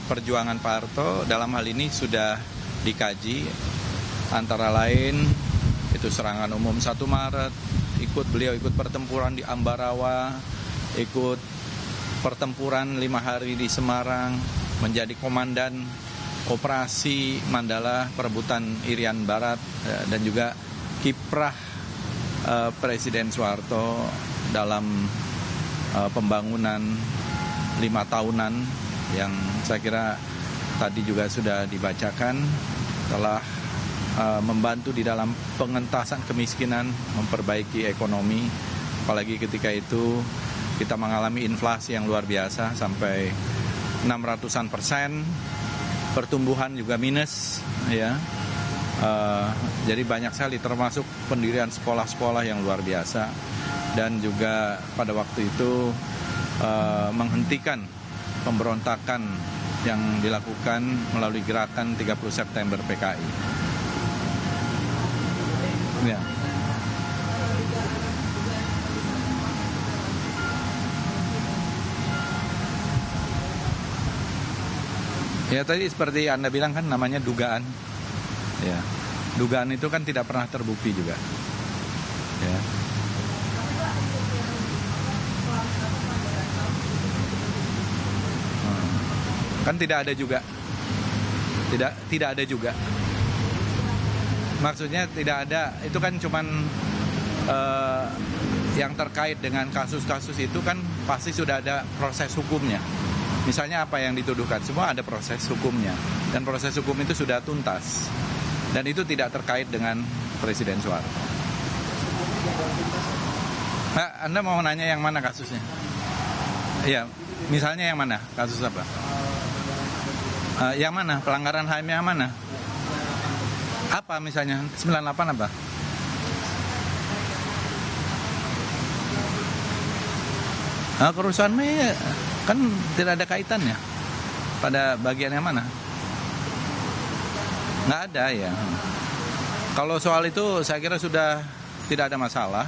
perjuangan Pak Harto dalam hal ini sudah dikaji, antara lain itu serangan umum 1 Maret, beliau ikut pertempuran di Ambarawa, ikut pertempuran 5 hari di Semarang, menjadi komandan operasi Mandala perebutan Irian Barat, dan juga kiprah Presiden Soeharto dalam pembangunan 5 tahunan yang saya kira tadi juga sudah dibacakan, telah membantu di dalam pengentasan kemiskinan, memperbaiki ekonomi, apalagi ketika itu kita mengalami inflasi yang luar biasa sampai 600%, pertumbuhan juga minus, ya. Jadi banyak sekali, termasuk pendirian sekolah-sekolah yang luar biasa, dan juga pada waktu itu menghentikan pemberontakan yang dilakukan melalui gerakan 30 September PKI. Ya. Ya, tadi seperti Anda bilang kan namanya dugaan. Ya. Dugaan itu kan tidak pernah terbukti juga. Ya. Kan tidak ada juga. Tidak ada juga. Maksudnya tidak ada, itu kan cuman yang terkait dengan kasus-kasus itu kan pasti sudah ada proses hukumnya. Misalnya apa yang dituduhkan, semua ada proses hukumnya. Dan proses hukum itu sudah tuntas. Dan itu tidak terkait dengan Presiden Soeharto. Nah, Anda mau nanya yang mana kasusnya? Iya, misalnya yang mana? Kasus apa? Yang mana? Pelanggaran HM yang mana? Apa misalnya? 98 apa? Kerusuhan Mei kan tidak ada kaitannya. Pada bagian yang mana? Nggak ada ya. Kalau soal itu saya kira sudah tidak ada masalah.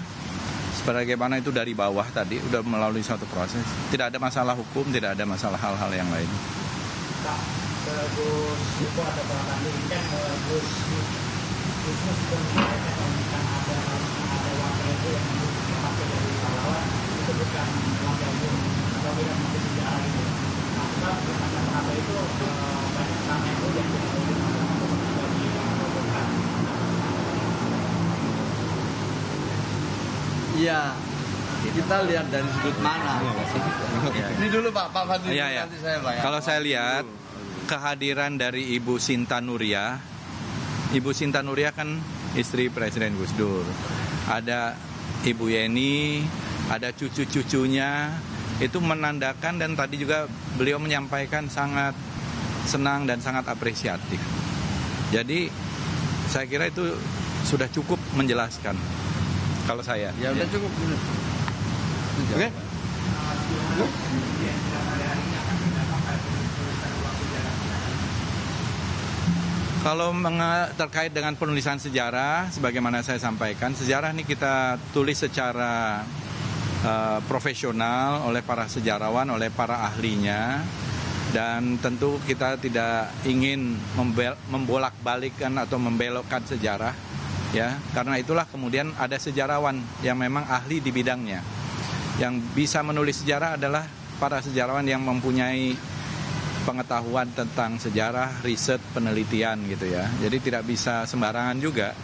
Sebagaimana itu dari bawah tadi, udah melalui suatu proses. Tidak ada masalah hukum, tidak ada masalah hal-hal yang lain. Gus itu ada peraturan ini kan Gus juga menyampaikan ada wakil itu yang dipakai dari pahlawan itu bukan wakil itu atau tidak mungkin sejarah itu. Nah, sebab kata-kata itu banyak nama itu yang bagi bukan. Iya, kita lihat dari sudut mana. Ini dulu Pak Fadli, ya. nanti saya Pak. Kalau saya lihat kehadiran dari Ibu Sinta Nuria. Ibu Sinta Nuria kan istri Presiden Gus Dur. Ada Ibu Yeni, ada cucu-cucunya. Itu menandakan, dan tadi juga beliau menyampaikan sangat senang dan sangat apresiatif. Jadi saya kira itu sudah cukup menjelaskan. Kalau saya. Ya udah cukup. Oke. Kalau terkait dengan penulisan sejarah, sebagaimana saya sampaikan, sejarah ini kita tulis secara profesional oleh para sejarawan, oleh para ahlinya, dan tentu kita tidak ingin membolak-balikkan atau membelokkan sejarah, ya. Karena itulah kemudian ada sejarawan yang memang ahli di bidangnya. Yang bisa menulis sejarah adalah para sejarawan yang mempunyai pengetahuan tentang sejarah, riset, penelitian gitu ya. Jadi tidak bisa sembarangan juga.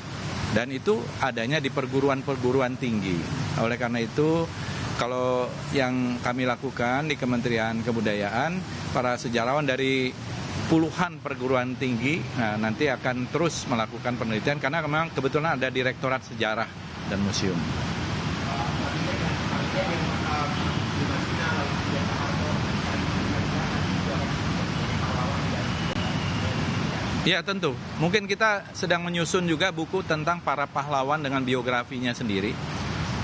Dan itu adanya di perguruan-perguruan tinggi. Oleh karena itu, kalau yang kami lakukan di Kementerian Kebudayaan, para sejarawan dari puluhan perguruan tinggi, nah, nanti akan terus melakukan penelitian karena memang kebetulan ada Direktorat Sejarah dan Museum. Ya tentu, mungkin kita sedang menyusun juga buku tentang para pahlawan dengan biografinya sendiri.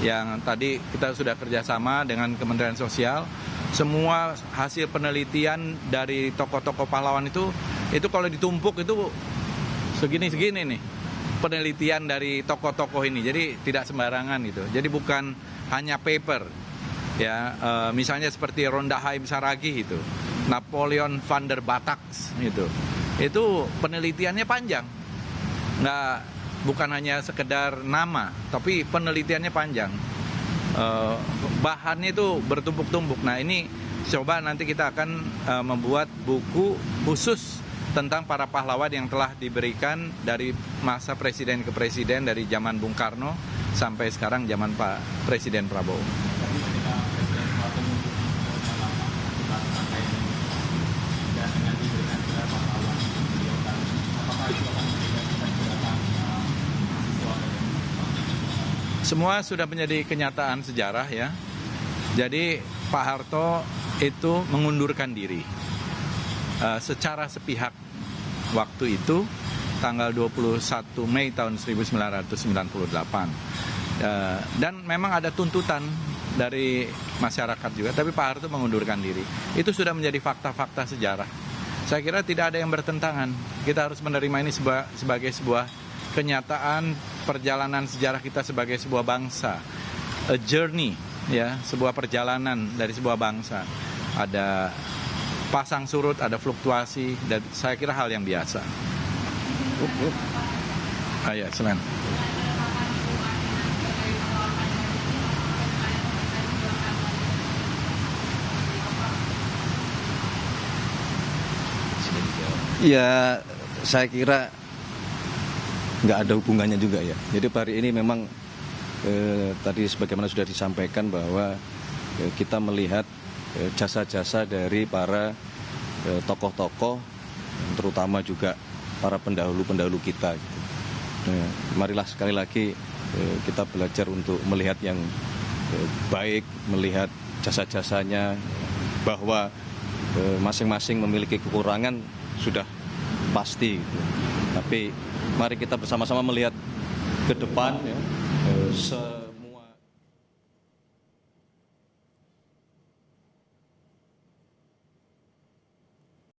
Yang tadi kita sudah kerjasama dengan Kementerian Sosial. Semua hasil penelitian dari tokoh-tokoh pahlawan itu kalau ditumpuk itu segini-segini nih. Penelitian dari tokoh-tokoh ini, jadi tidak sembarangan gitu. Jadi bukan hanya paper, ya misalnya seperti Ronda Haim Saragih itu. Napoleon van der Batax gitu. Itu penelitiannya panjang. Bukan hanya sekedar nama, tapi penelitiannya panjang. Bahannya itu bertumpuk-tumpuk. Nah, ini coba nanti kita akan membuat buku khusus tentang para pahlawan yang telah diberikan dari masa presiden ke presiden, dari zaman Bung Karno sampai sekarang zaman Pak Presiden Prabowo. Semua sudah menjadi kenyataan sejarah ya. Jadi Pak Harto itu mengundurkan diri secara sepihak waktu itu tanggal 21 Mei tahun 1998. Dan memang ada tuntutan dari masyarakat juga, tapi Pak Harto mengundurkan diri. Itu sudah menjadi fakta-fakta sejarah. Saya kira tidak ada yang bertentangan. Kita harus menerima ini sebagai sebuah kenyataan perjalanan sejarah kita sebagai sebuah bangsa. A journey, ya, sebuah perjalanan dari sebuah bangsa. Ada pasang surut, ada fluktuasi, dan saya kira hal yang biasa. Ya, silakan. Ya, saya kira nggak ada hubungannya juga ya. Jadi hari ini memang tadi sebagaimana sudah disampaikan bahwa kita melihat jasa-jasa dari para tokoh-tokoh, terutama juga para pendahulu-pendahulu kita. Marilah sekali lagi kita belajar untuk melihat yang baik, melihat jasa-jasanya, bahwa masing-masing memiliki kekurangan sudah pasti. Tapi mari kita bersama-sama melihat ke depan ya.